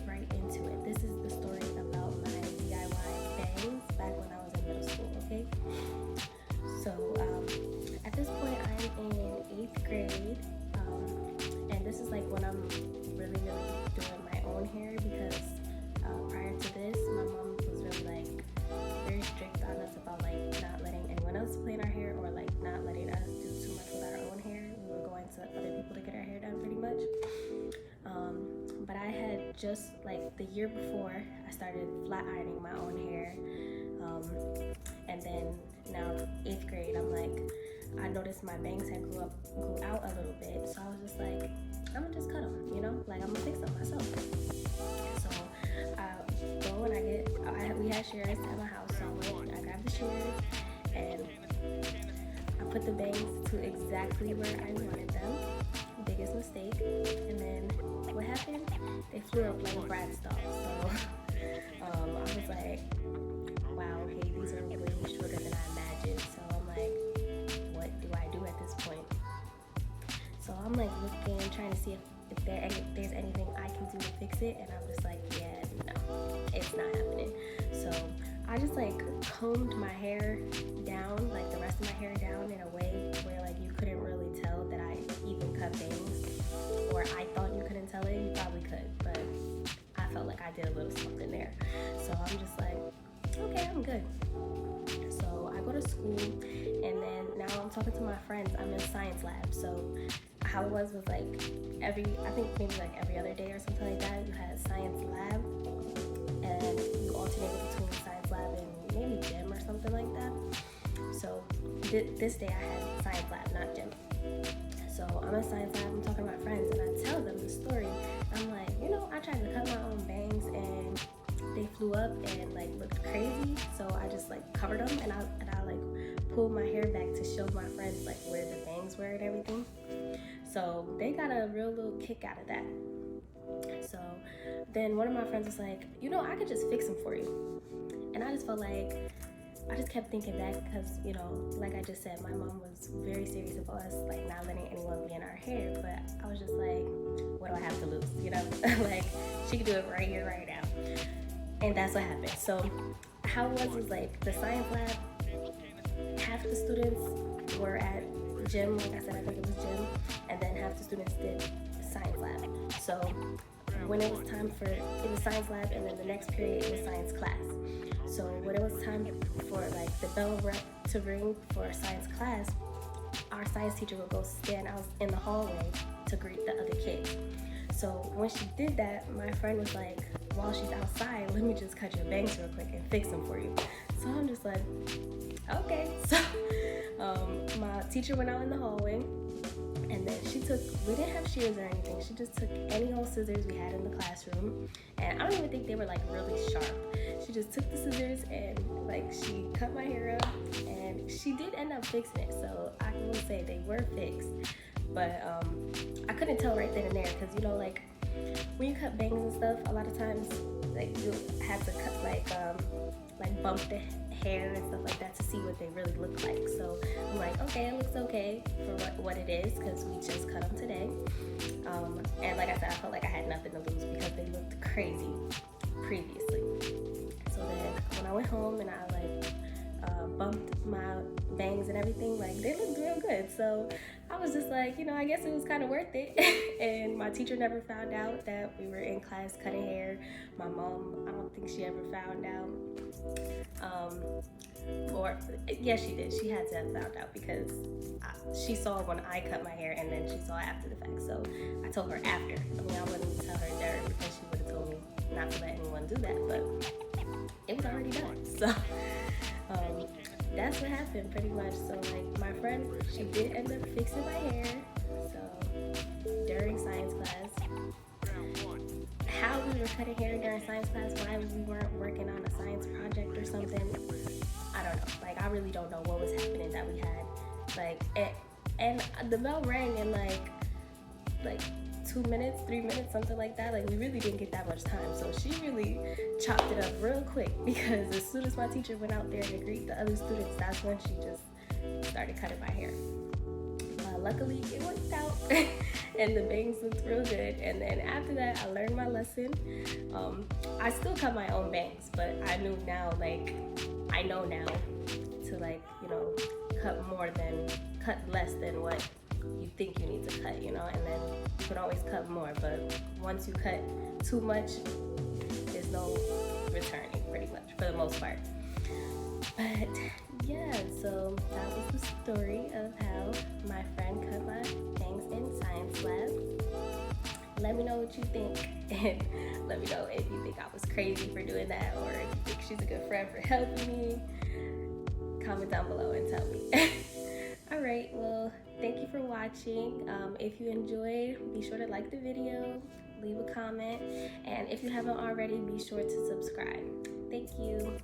right into it. This is the story about my DIY bangs back when I was in middle school, okay? So at this point, I'm in 8th grade, and this is like when I'm really doing my own hair because prior to this, my mom was really like very strict on us about like not letting anyone else play in our hair or like not letting us do too much with our own hair. We were going to other people to get our hair done pretty much. But I had just like the year before I started flat ironing my own hair, and then now 8th grade, I'm like, I noticed my bangs had grew out a little bit, so I was just like, I'm gonna just cut them, you know, like I'm gonna fix them myself. So I go and we had shears at my house, so I grabbed the shears and I put the bangs to exactly where I wanted them. Biggest mistake. And then what happened? They flew up like a brat's dog. So I was like, wow, hey, these are way shorter than I imagined. So I'm like, what do I do at this point? So I'm like looking, trying to see if there's anything I can do to fix it. And I'm just like, yeah, no, it's not happening. So I just like combed my hair down, like the rest of my hair down in a way where like you couldn't really tell that I even cut bangs, or I thought you couldn't tell it. You probably could, but I felt like I did a little something there. So I'm just like, okay, I'm good. So I go to school, and then now I'm talking to my friends. I'm in science lab. So how it was like I think maybe like every other day or something like that, you had science lab, and you alternated between science lab and maybe gym or something like that. So this day I had science lab, not gym. So I'm in science lab, I'm talking to my friends, and I tell them the story. I'm like, you know, I tried to cut my own bangs and they flew up and like looked crazy. So I just like covered them, and I like pulled my hair back to show my friends like where the bangs were and everything. So they got a real little kick out of that. So then one of my friends was like, you know, I could just fix them for you. And I just felt like, I just kept thinking back because, you know, like I just said, my mom was very serious about us, like not letting anyone be in our hair. But I was just like, what do I have to lose, you know? Like, she could do it right here, right now. And that's what happened. So how it was like the science lab, half the students were at gym, like I said, I think it was gym, and then half the students did science lab. So when it was time for, it was science lab, and then the next period it was science class. So when it was time for like the bell rep to ring for science class, our science teacher would go stand out in the hallway to greet the other kids. So when she did that, my friend was like, while she's outside, let me just cut your bangs real quick and fix them for you. So I'm just like, okay. So my teacher went out in the hallway, and then we didn't have shears or anything. She just took any old scissors we had in the classroom. And I don't even think they were like really sharp. She just took the scissors and like she cut my hair up, and she did end up fixing it. So I will say they were fixed. But I couldn't tell right then and there because, you know, like when you cut bangs and stuff, a lot of times like you have to cut like bump the hair and stuff like that to see what they really look like. So I'm like, okay, it looks okay for what it is because we just cut them today. And like I said, I felt like I had nothing to lose because they looked crazy previously. So then when I went home and I like bumped my bangs and everything, like they looked real good. So I was just like, you know, I guess it was kind of worth it. And my teacher never found out that we were in class cutting hair. My mom, I don't think she ever found out. Or yes, she did. She had to have found out because she saw when I cut my hair, and then she saw after the fact. So I told her after. I mean, I wouldn't tell her there because she would have told me not to let anyone do that, but it was already done. So that's what happened pretty much. So like my friend, she did end up fixing my hair. So during science class, how we were cutting hair during science class, why we weren't working on a science project or something, I don't know. Like I really don't know what was happening that we had. Like and the bell rang in like 2 minutes, 3 minutes, something like that. Like we really didn't get that much time. So she really chopped it up real quick because as soon as my teacher went out there to greet the other students, that's when she just started cutting my hair. luckily it worked out and the bangs looked real good. And then after that, I learned my lesson. I still cut my own bangs, but I know now to, like, you know, cut less than what you think you need to cut, you know, and then you can always cut more. But once you cut too much, there's no returning, pretty much, for the most part. But yeah, so that was the story of how my friend cut my bangs in science lab. Let me know what you think, and let me know if you think I was crazy for doing that, or if you think she's a good friend for helping me. Comment down below and tell me. Alright, well, thank you for watching. If you enjoyed, be sure to like the video, leave a comment, and if you haven't already, be sure to subscribe. Thank you.